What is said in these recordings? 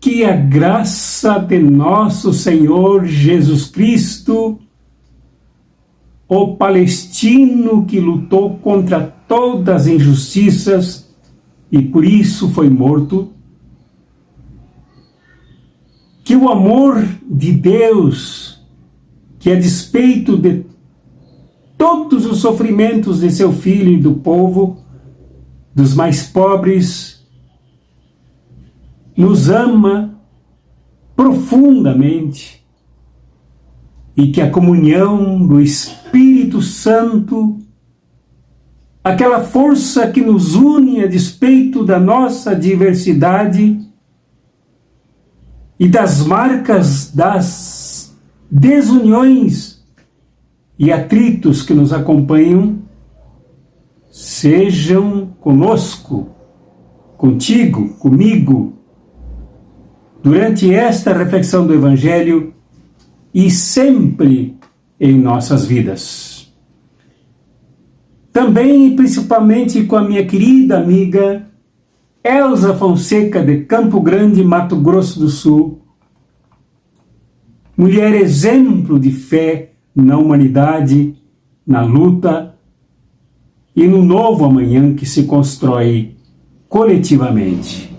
Que a graça de nosso Senhor Jesus Cristo, o palestino que lutou contra todas as injustiças e por isso foi morto, que o amor de Deus, que a despeito de todos os sofrimentos de seu filho e do povo, dos mais pobres, nos ama profundamente e que a comunhão do Espírito Santo, aquela força que nos une a despeito da nossa diversidade e das marcas das desuniões e atritos que nos acompanham, sejam conosco, contigo, comigo, durante esta reflexão do Evangelho e sempre em nossas vidas. Também e principalmente com a minha querida amiga Elza Fonseca, de Campo Grande, Mato Grosso do Sul, mulher exemplo de fé na humanidade, na luta e no novo amanhã que se constrói coletivamente.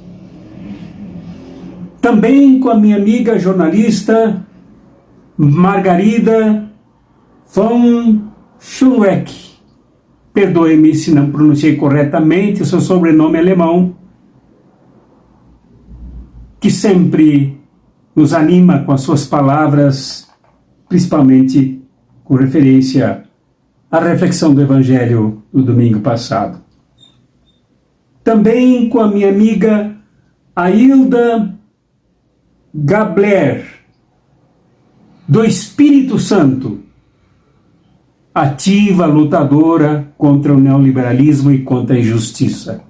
Também com a minha amiga jornalista Margarida von Schunweck. Perdoe-me se não pronunciei corretamente o seu sobrenome alemão, que sempre nos anima com as suas palavras, principalmente com referência à reflexão do Evangelho do domingo passado. Também com a minha amiga Ailda Gabler, do Espírito Santo, ativa lutadora contra o neoliberalismo e contra a injustiça.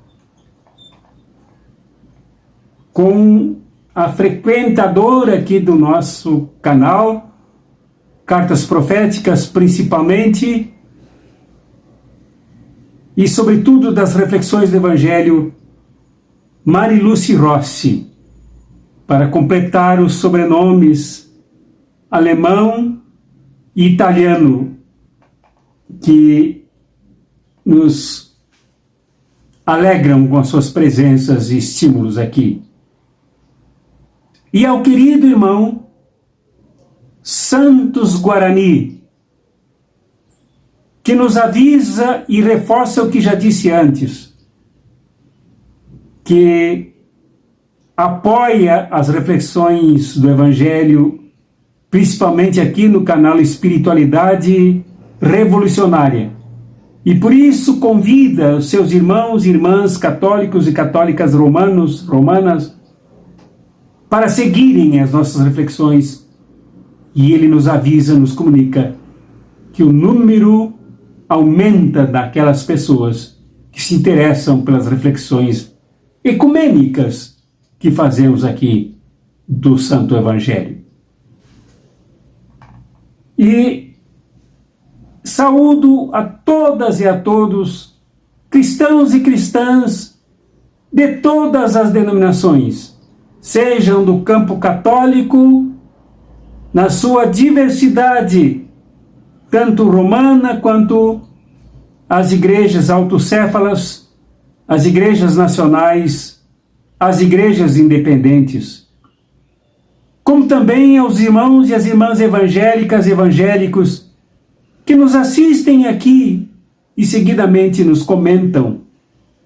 Com a frequentadora aqui do nosso canal, Cartas Proféticas principalmente, e sobretudo das reflexões do Evangelho, Mariluce Rossi, para completar os sobrenomes alemão e italiano que nos alegram com as suas presenças e estímulos aqui. E ao querido irmão Santos Guarani, que nos avisa e reforça o que já disse antes, que apoia as reflexões do Evangelho, principalmente aqui no canal Espiritualidade Revolucionária. E por isso convida os seus irmãos e irmãs católicos e católicas romanas para seguirem as nossas reflexões. E ele nos avisa, nos comunica que o número aumenta daquelas pessoas que se interessam pelas reflexões ecumênicas que fazemos aqui do Santo Evangelho. E saúdo a todas e a todos, cristãos e cristãs de todas as denominações, sejam do campo católico, na sua diversidade, tanto romana quanto as igrejas autocéfalas, as igrejas nacionais, as igrejas independentes, como também aos irmãos e às irmãs evangélicas e evangélicos que nos assistem aqui e seguidamente nos comentam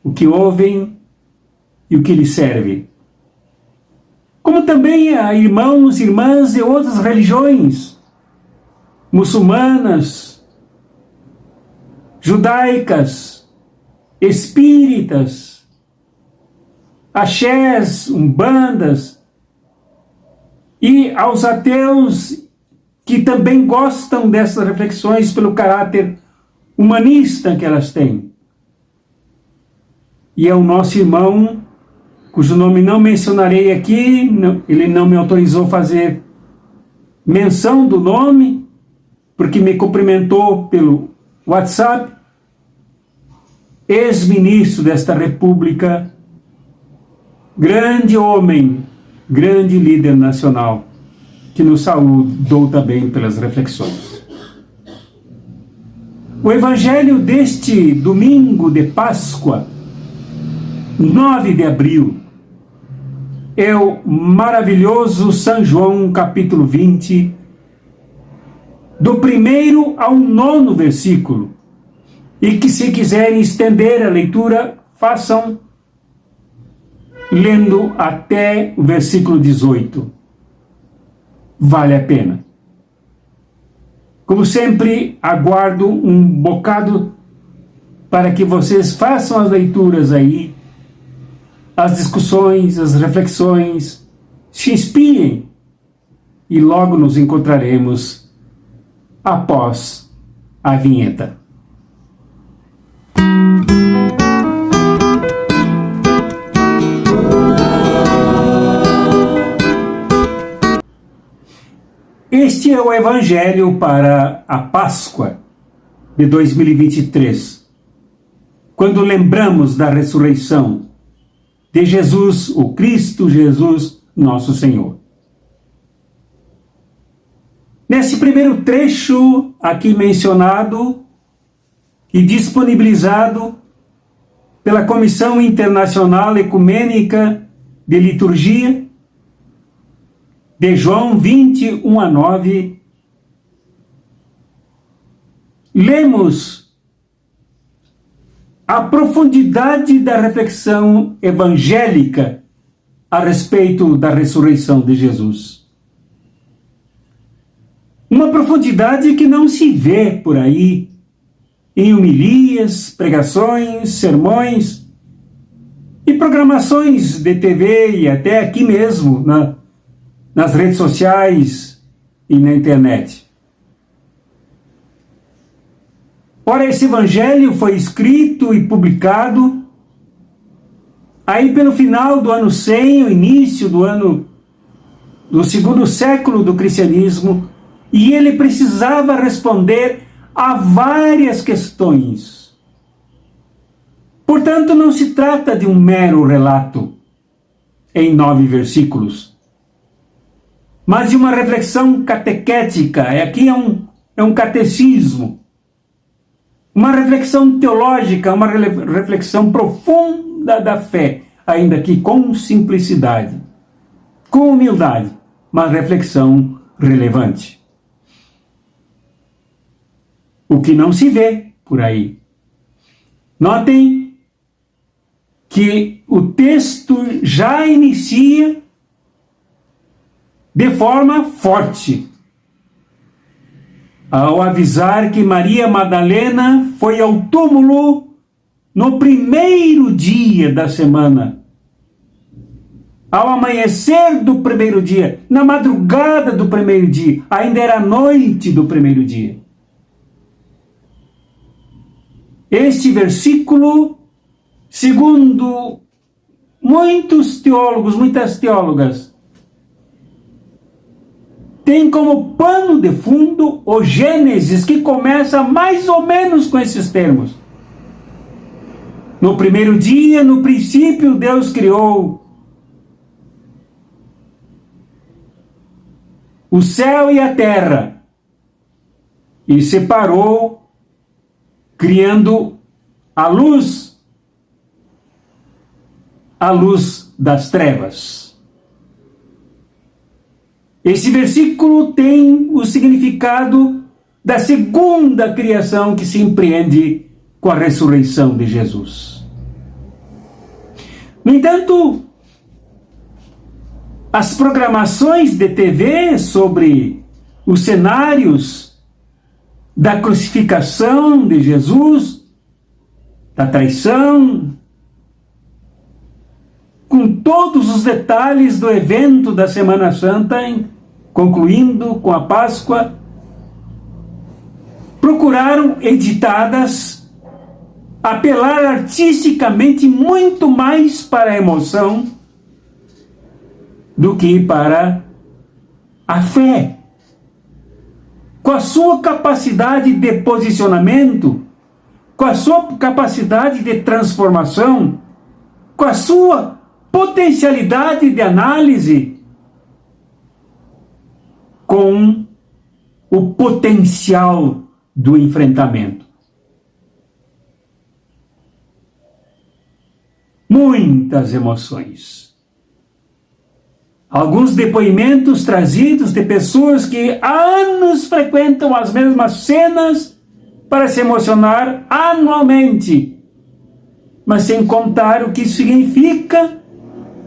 o que ouvem e o que lhes serve. Como também a irmãos e irmãs de outras religiões, muçulmanas, judaicas, espíritas, axés, umbandas, e aos ateus que também gostam dessas reflexões pelo caráter humanista que elas têm. E ao nosso irmão, cujo nome não mencionarei aqui, ele não me autorizou fazer menção do nome, porque me cumprimentou pelo WhatsApp, ex-ministro desta república, grande homem, grande líder nacional, que nos saudou também pelas reflexões. O evangelho deste domingo de Páscoa, 9 de abril, é o maravilhoso São João, capítulo 20, do 1º ao 9º versículo, e que, se quiserem estender a leitura, façam lendo até o versículo 18. Vale a pena. Como sempre, aguardo um bocado para que vocês façam as leituras aí, as discussões, as reflexões, se inspirem, e logo nos encontraremos após a vinheta. Este é o Evangelho para a Páscoa de 2023, quando lembramos da ressurreição de Jesus, o Cristo Jesus, nosso Senhor. Nesse primeiro trecho aqui mencionado e disponibilizado pela Comissão Internacional Ecumênica de Liturgia, de João 20, 1 a 9, lemos a profundidade da reflexão evangélica a respeito da ressurreição de Jesus. Uma profundidade que não se vê por aí em homilias, pregações, sermões e programações de TV e até aqui mesmo nas redes sociais e na internet. Ora, esse evangelho foi escrito e publicado aí pelo final do ano 100, o início do segundo século do cristianismo, e ele precisava responder a várias questões. Portanto, não se trata de um mero relato em 9 versículos, mas de uma reflexão catequética. Aqui é um catecismo, uma reflexão teológica, uma reflexão profunda da fé, ainda que com simplicidade, com humildade, mas reflexão relevante. O que não se vê por aí. Notem que o texto já inicia de forma forte, ao avisar que Maria Madalena foi ao túmulo no primeiro dia da semana, ao amanhecer do primeiro dia, na madrugada do primeiro dia, ainda era noite do primeiro dia. Este versículo, segundo muitos teólogos, muitas teólogas, tem como pano de fundo o Gênesis, que começa mais ou menos com esses termos. No primeiro dia, no princípio, Deus criou o céu e a terra e separou, criando a luz das trevas. Esse versículo tem o significado da segunda criação que se empreende com a ressurreição de Jesus. No entanto, as programações de TV sobre os cenários da crucificação de Jesus, da traição, com todos os detalhes do evento da Semana Santa, concluindo com a Páscoa, procuraram, editadas, apelar artisticamente muito mais para a emoção do que para a fé. Com a sua capacidade de posicionamento, com a sua capacidade de transformação, com a sua potencialidade de análise, com o potencial do enfrentamento. Muitas emoções. Alguns depoimentos trazidos de pessoas que há anos frequentam as mesmas cenas para se emocionar anualmente, mas sem contar o que isso significa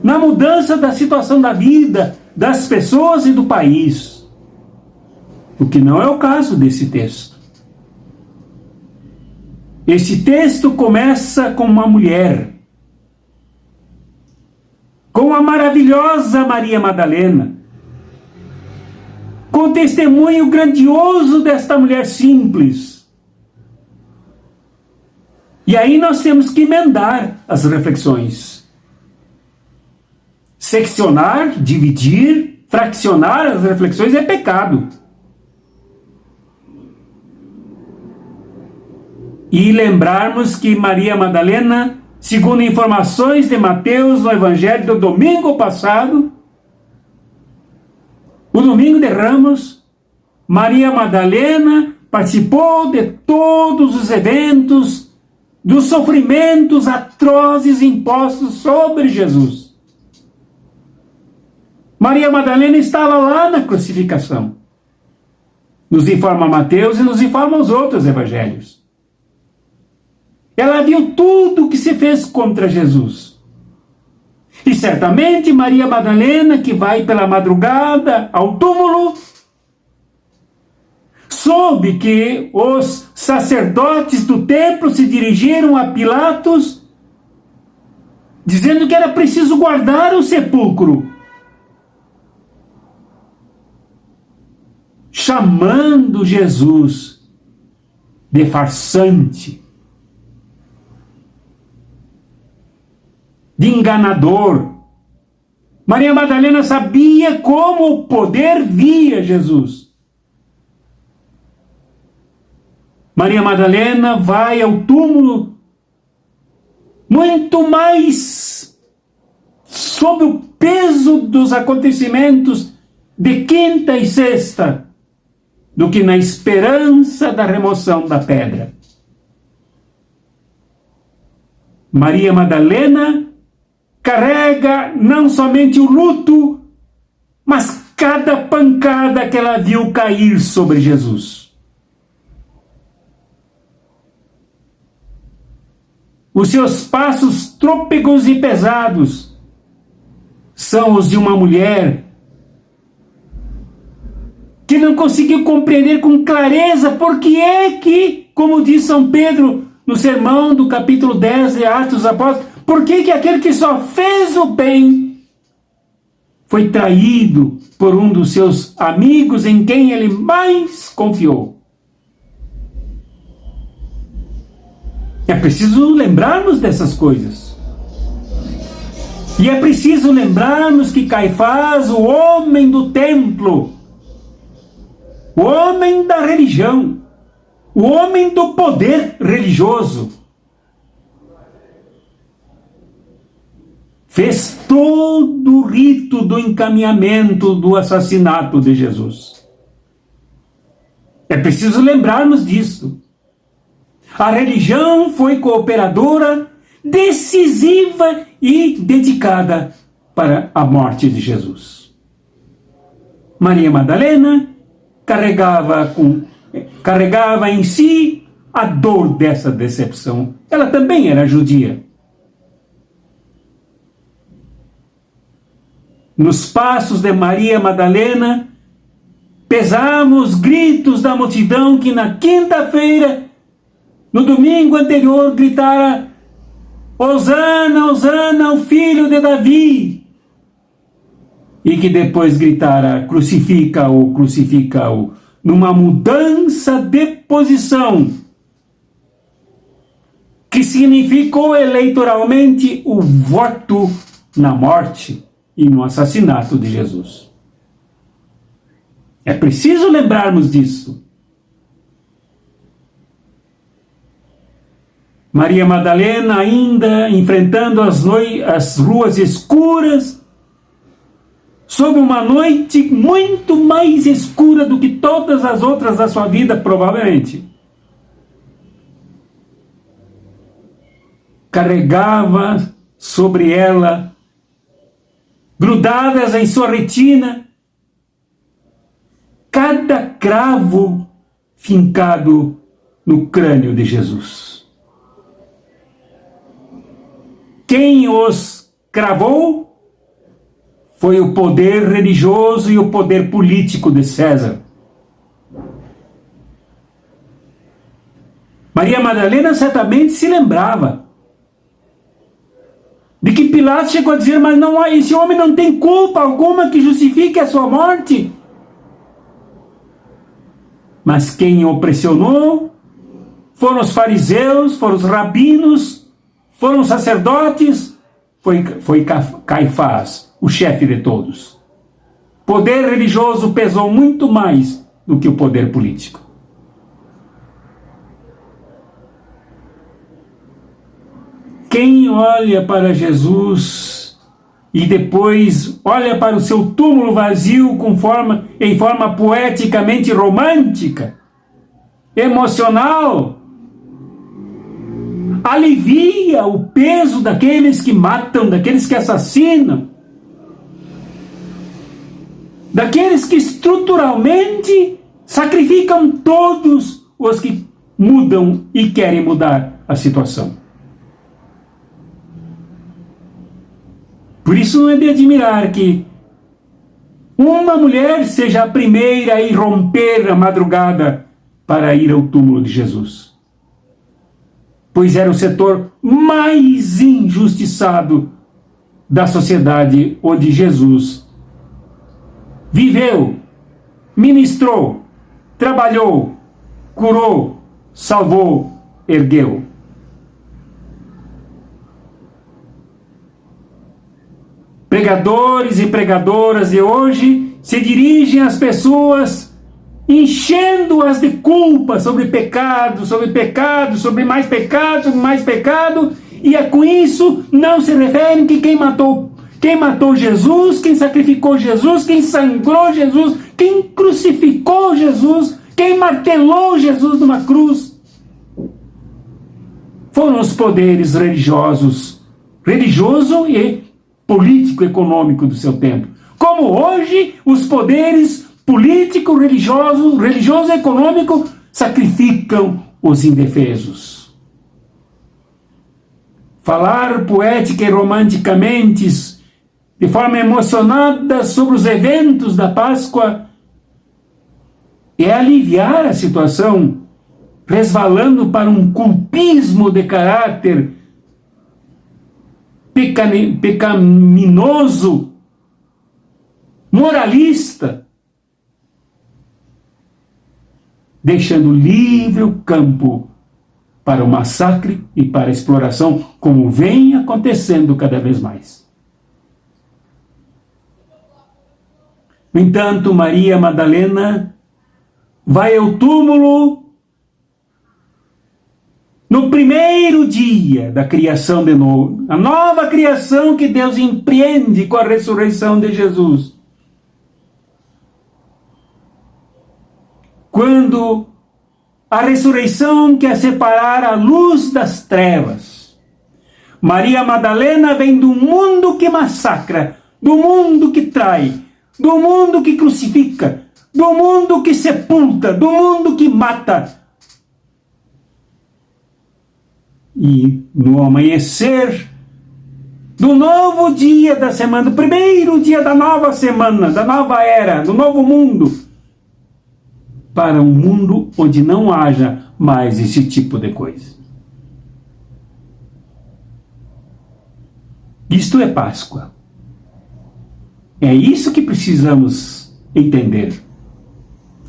na mudança da situação da vida, das pessoas e do país. O que não é o caso desse texto. Esse texto começa com uma mulher, com a maravilhosa Maria Madalena, com o testemunho grandioso desta mulher simples. E aí nós temos que emendar as reflexões. Seccionar, dividir, fraccionar as reflexões é pecado. E lembrarmos que Maria Madalena, segundo informações de Mateus no Evangelho do domingo passado, o domingo de Ramos, Maria Madalena participou de todos os eventos dos sofrimentos atrozes impostos sobre Jesus. Maria Madalena estava lá na crucificação. Nos informa Mateus e nos informa os outros evangelhos. Ela viu tudo o que se fez contra Jesus. E certamente Maria Madalena, que vai pela madrugada ao túmulo, soube que os sacerdotes do templo se dirigiram a Pilatos, dizendo que era preciso guardar o sepulcro, chamando Jesus de farsante, de enganador. Maria Madalena sabia como o poder via Jesus. Maria Madalena vai ao túmulo muito mais sob o peso dos acontecimentos de quinta e sexta do que na esperança da remoção da pedra. Maria Madalena carrega não somente o luto, mas cada pancada que ela viu cair sobre Jesus. Os seus passos trôpegos e pesados são os de uma mulher que não conseguiu compreender com clareza por que é que, como diz São Pedro no sermão do capítulo 10 de Atos dos Apóstolos, por que aquele que só fez o bem foi traído por um dos seus amigos em quem ele mais confiou? É preciso lembrarmos dessas coisas. E é preciso lembrarmos que Caifás, o homem do templo, o homem da religião, o homem do poder religioso, fez todo o rito do encaminhamento do assassinato de Jesus. É preciso lembrarmos disso. A religião foi cooperadora, decisiva e dedicada para a morte de Jesus. Maria Madalena carregava em si a dor dessa decepção. Ela também era judia. Nos passos de Maria Madalena, pesavam os gritos da multidão que na quinta-feira, no domingo anterior, gritara: Hosana, Hosana, o filho de Davi. E que depois gritara: crucifica-o, crucifica-o, numa mudança de posição que significou eleitoralmente o voto na morte e no assassinato de Jesus. É preciso lembrarmos disso. Maria Madalena, ainda enfrentando as ruas escuras, sob uma noite muito mais escura do que todas as outras da sua vida, provavelmente. Carregava sobre ela, grudadas em sua retina, cada cravo fincado no crânio de Jesus. Quem os cravou foi o poder religioso e o poder político de César. Maria Madalena certamente se lembrava de que Pilatos chegou a dizer: mas não, esse homem não tem culpa alguma que justifique a sua morte. Mas quem o pressionou foram os fariseus, foram os rabinos, foram os sacerdotes, foi Caifás, o chefe de todos. Poder religioso pesou muito mais do que o poder político. Quem olha para Jesus e depois olha para o seu túmulo vazio em forma poeticamente romântica, emocional, alivia o peso daqueles que matam, daqueles que assassinam, daqueles que estruturalmente sacrificam todos os que mudam e querem mudar a situação. Por isso não é de admirar que uma mulher seja a primeira a ir romper a madrugada para ir ao túmulo de Jesus. Pois era o setor mais injustiçado da sociedade onde Jesus viveu, ministrou, trabalhou, curou, salvou, ergueu. Pregadores e pregadoras de hoje se dirigem às pessoas enchendo-as de culpa sobre pecado, sobre mais pecado, e é com isso não se referem que quem matou Jesus, quem sacrificou Jesus, quem sangrou Jesus, quem crucificou Jesus, quem martelou Jesus numa cruz, foram os poderes religioso e político-econômico do seu tempo. Como hoje os poderes político, religioso e econômico sacrificam os indefesos. Falar poética e romanticamente, de forma emocionada, sobre os eventos da Páscoa é aliviar a situação, resvalando para um culpismo de caráter pecaminoso, moralista, deixando livre o campo para o massacre e para a exploração, como vem acontecendo cada vez mais. No entanto, Maria Madalena vai ao túmulo no primeiro dia da criação de novo, a nova criação que Deus empreende com a ressurreição de Jesus. Quando a ressurreição quer separar a luz das trevas. Maria Madalena vem do mundo que massacra, do mundo que trai, do mundo que crucifica, do mundo que sepulta, do mundo que mata. E no amanhecer do novo dia da semana, do primeiro dia da nova semana, da nova era, do novo mundo, para um mundo onde não haja mais esse tipo de coisa. Isto é Páscoa. É isso que precisamos entender.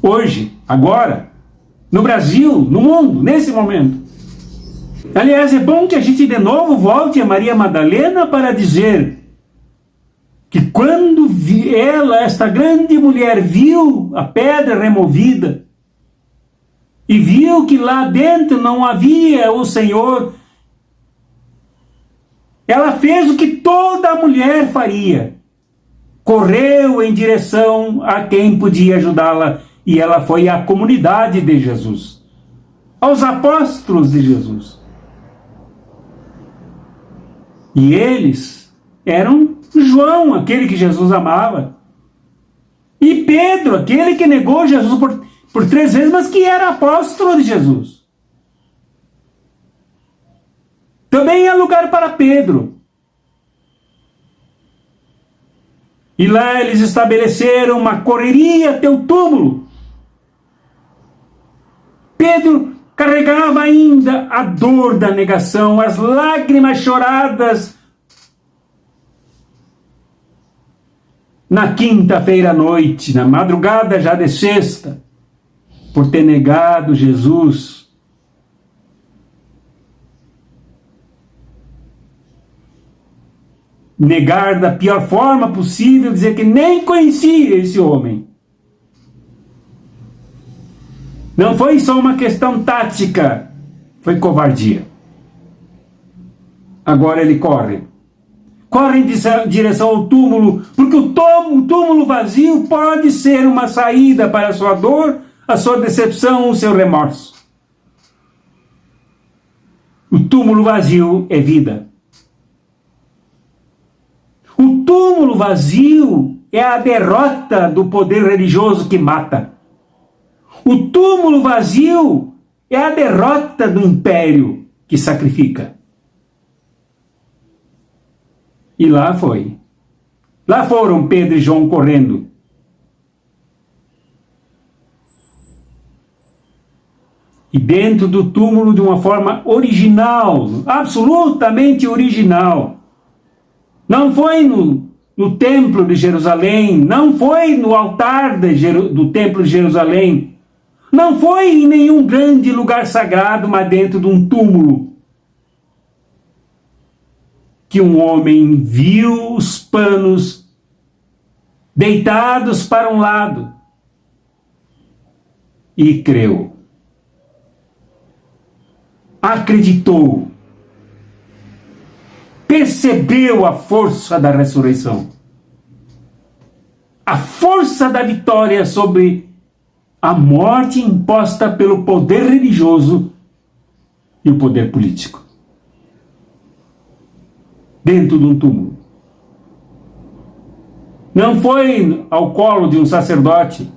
Hoje, agora, no Brasil, no mundo, nesse momento. Aliás, é bom que a gente de novo volte a Maria Madalena para dizer que quando ela, esta grande mulher, viu a pedra removida e viu que lá dentro não havia o Senhor, ela fez o que toda mulher faria. correu em direção a quem podia ajudá-la, e ela foi à comunidade de Jesus, aos apóstolos de Jesus. E eles eram João, aquele que Jesus amava, e Pedro, aquele que negou Jesus por 3 vezes, mas que era apóstolo de Jesus. Também há lugar para Pedro. E lá eles estabeleceram uma correria até o túmulo. Pedro carregava ainda a dor da negação, as lágrimas choradas na quinta-feira à noite, na madrugada já de sexta, por ter negado Jesus. Negar da pior forma possível, dizer que nem conhecia esse homem. Não foi só uma questão tática, foi covardia. Agora ele corre em direção ao túmulo, porque o túmulo vazio pode ser uma saída para a sua dor, a sua decepção, o seu remorso. O túmulo vazio é vida. O túmulo vazio é a derrota do poder religioso que mata. O túmulo vazio é a derrota do império que sacrifica. E lá foi. Lá foram Pedro e João correndo. E dentro do túmulo, de uma forma original, absolutamente original. Não foi no templo de Jerusalém, não foi no altar do templo de Jerusalém, não foi em nenhum grande lugar sagrado, mas dentro de um túmulo. Que um homem viu os panos deitados para um lado e creu. Acreditou. Percebeu a força da ressurreição. A força da vitória sobre a morte imposta pelo poder religioso e o poder político. Dentro de um túmulo. Não foi ao colo de um sacerdote.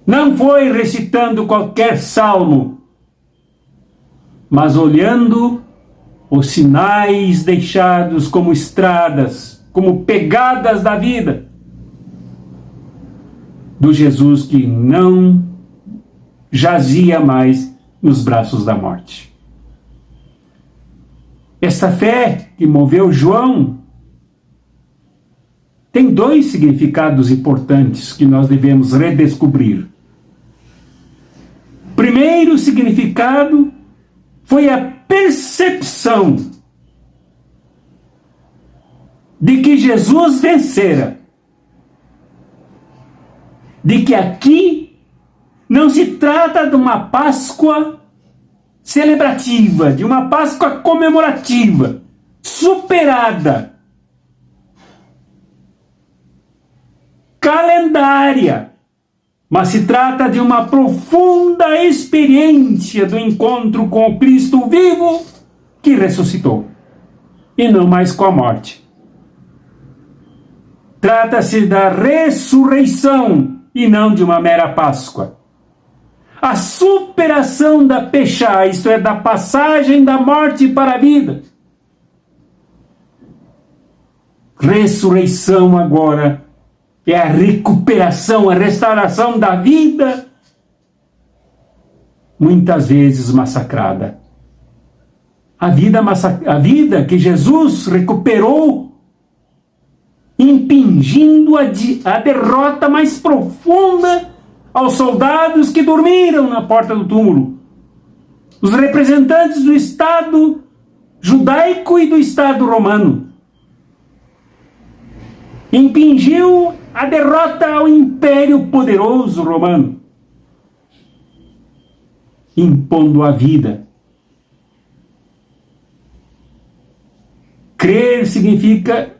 Não foi recitando qualquer salmo, mas olhando os sinais deixados como estradas, como pegadas da vida, do Jesus que não jazia mais nos braços da morte. Essa fé que moveu João tem 2 significados importantes que nós devemos redescobrir. O primeiro significado foi a percepção de que Jesus vencera. De que aqui não se trata de uma Páscoa celebrativa, de uma Páscoa comemorativa, superada, calendária, mas se trata de uma profunda experiência do encontro com o Cristo vivo que ressuscitou, e não mais com a morte. Trata-se da ressurreição e não de uma mera Páscoa. A superação da Pechá, isto é, da passagem da morte para a vida. Ressurreição agora é a recuperação, a restauração da vida, muitas vezes massacrada. A vida que Jesus recuperou, impingindo a derrota mais profunda aos soldados que dormiram na porta do túmulo. Os representantes do Estado judaico e do Estado romano. Impingiu a derrota ao império poderoso romano, impondo a vida. Crer significa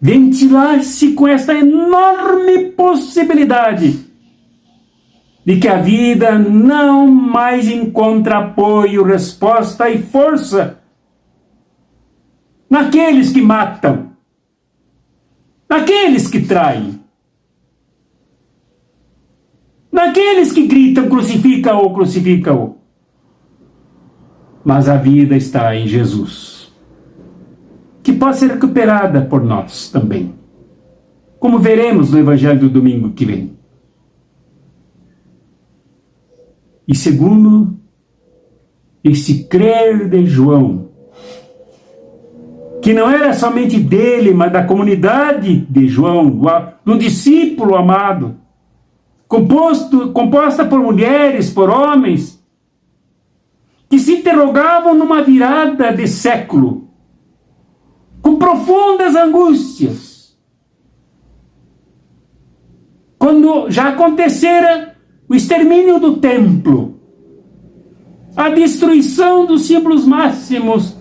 ventilar-se com esta enorme possibilidade de que a vida não mais encontra apoio, resposta e força naqueles que matam, naqueles que traem, naqueles que gritam crucifica-o, crucifica-o. Mas a vida está em Jesus, que pode ser recuperada por nós também, como veremos no Evangelho do domingo que vem. E segundo, esse crer de João, que não era somente dele, mas da comunidade de João, do discípulo amado, composta por mulheres, por homens, que se interrogavam numa virada de século, com profundas angústias, quando já acontecera o extermínio do templo, a destruição dos símbolos máximos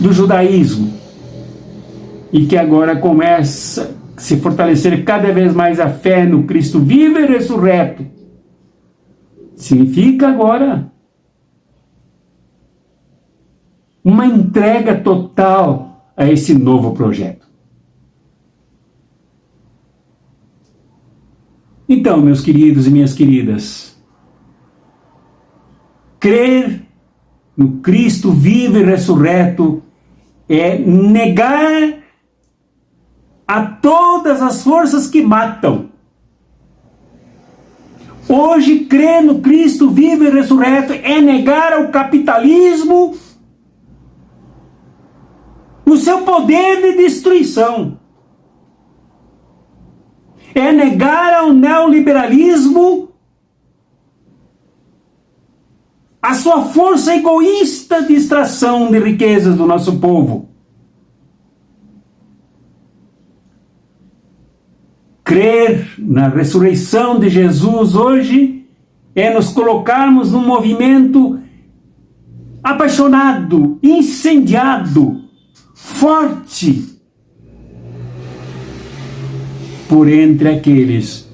do judaísmo, e que agora começa a se fortalecer cada vez mais a fé no Cristo vivo e ressurreto. Significa agora uma entrega total a esse novo projeto. Então, meus queridos e minhas queridas, crer no Cristo vivo e ressurreto é negar a todas as forças que matam. Hoje, crer no Cristo vivo e ressurreto é negar ao capitalismo o seu poder de destruição. É negar ao neoliberalismo a sua força egoísta de extração de riquezas do nosso povo. Crer na ressurreição de Jesus hoje é nos colocarmos num movimento apaixonado, incendiado, forte, por entre aqueles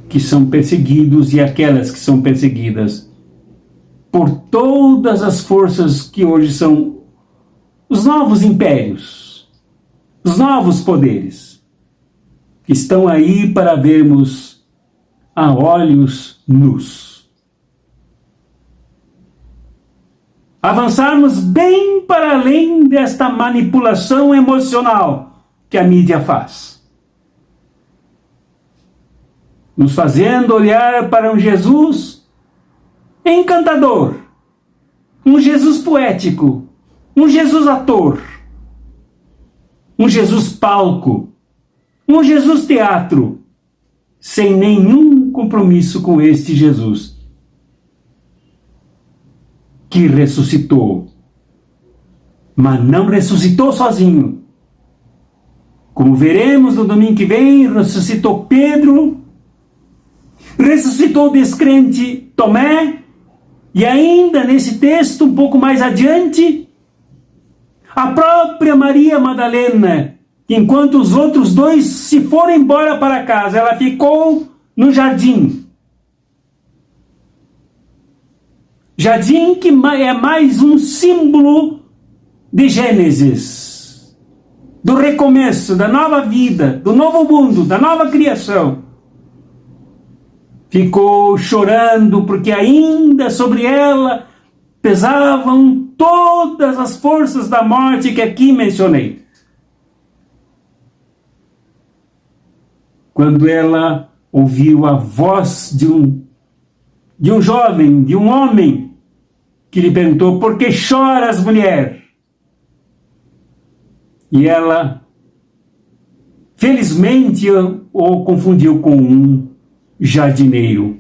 que são perseguidos e aquelas que são perseguidas, por todas as forças que hoje são os novos impérios, os novos poderes, que estão aí para vermos a olhos nus. Avançarmos bem para além desta manipulação emocional que a mídia faz, nos fazendo olhar para um Jesus encantador, um Jesus poético, um Jesus ator, um Jesus palco, um Jesus teatro, sem nenhum compromisso com este Jesus que ressuscitou, mas não ressuscitou sozinho. Como veremos no domingo que vem, ressuscitou Pedro, ressuscitou o descrente Tomé, e ainda nesse texto, um pouco mais adiante, a própria Maria Madalena, que enquanto os outros dois se foram embora para casa, ela ficou no jardim. Jardim que é mais um símbolo de Gênesis, do recomeço, da nova vida, do novo mundo, da nova criação. Ficou chorando porque ainda sobre ela pesavam todas as forças da morte que aqui mencionei. Quando ela ouviu a voz de um jovem, de um homem, que lhe perguntou: por que choras, mulher? E ela, felizmente, o confundiu com um jardineiro,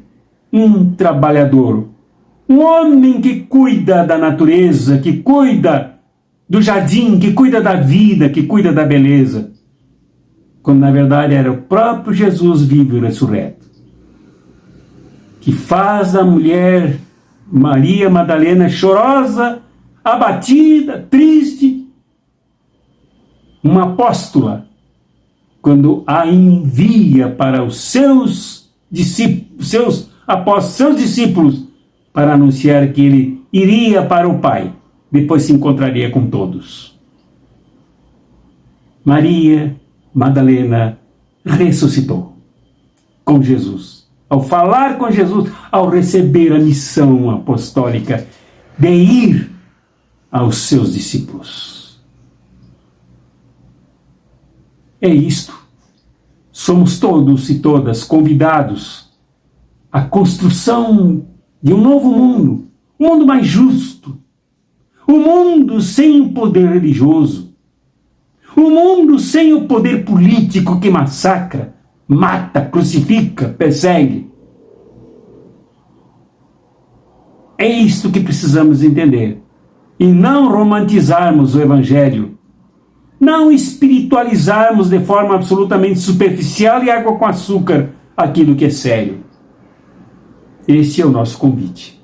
um trabalhador, um homem que cuida da natureza, que cuida do jardim, que cuida da vida, que cuida da beleza, quando na verdade era o próprio Jesus vivo e ressurreto, que faz a mulher Maria Madalena chorosa, abatida, triste, uma apóstola, quando a envia para os seus discípulos, seus discípulos, para anunciar que ele iria para o Pai, depois se encontraria com todos. Maria Madalena ressuscitou com Jesus. Ao falar com Jesus, ao receber a missão apostólica de ir aos seus discípulos. É isto. Somos todos e todas convidados à construção de um novo mundo, um mundo mais justo, um mundo sem o poder religioso, um mundo sem o poder político que massacra, mata, crucifica, persegue. É isto que precisamos entender. E não romantizarmos o Evangelho. Não espiritualizarmos de forma absolutamente superficial e água com açúcar aquilo que é sério. Este é o nosso convite.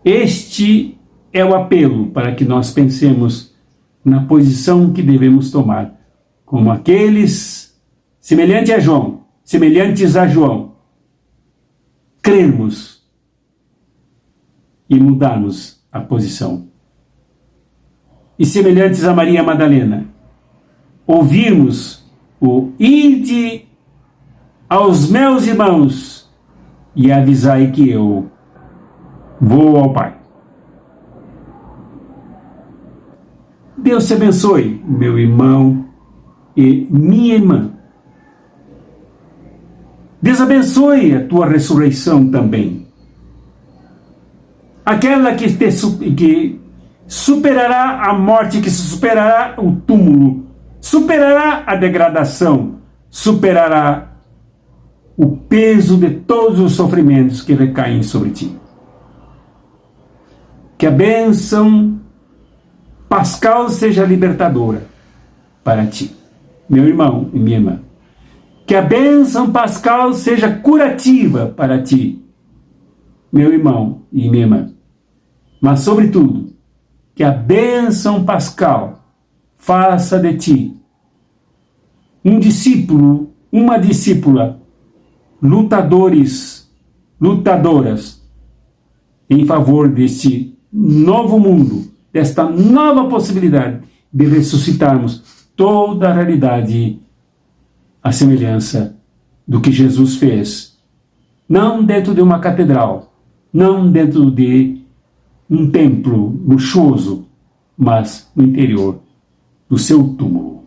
Este é o apelo para que nós pensemos na posição que devemos tomar, como aqueles semelhantes a João, crermos e mudarmos a posição. E semelhantes a Maria Madalena, ouvirmos o ide aos meus irmãos e avisai que eu vou ao Pai. Deus te abençoe, meu irmão e minha irmã. Deus abençoe a tua ressurreição também. Aquela que superará a morte, que superará o túmulo, superará a degradação, superará o peso de todos os sofrimentos que recaem sobre ti. Que a bênção pascal seja libertadora para ti, meu irmão e minha irmã. Que a bênção pascal seja curativa para ti, meu irmão e minha irmã. Mas, sobretudo, que a bênção pascal faça de ti um discípulo, uma discípula, lutadoras em favor deste novo mundo, desta nova possibilidade de ressuscitarmos toda a realidade à semelhança do que Jesus fez, não dentro de uma catedral, não dentro de um templo luxuoso, mas no interior do seu túmulo.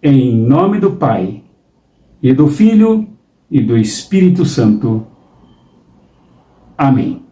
Em nome do Pai, e do Filho, e do Espírito Santo. Amém.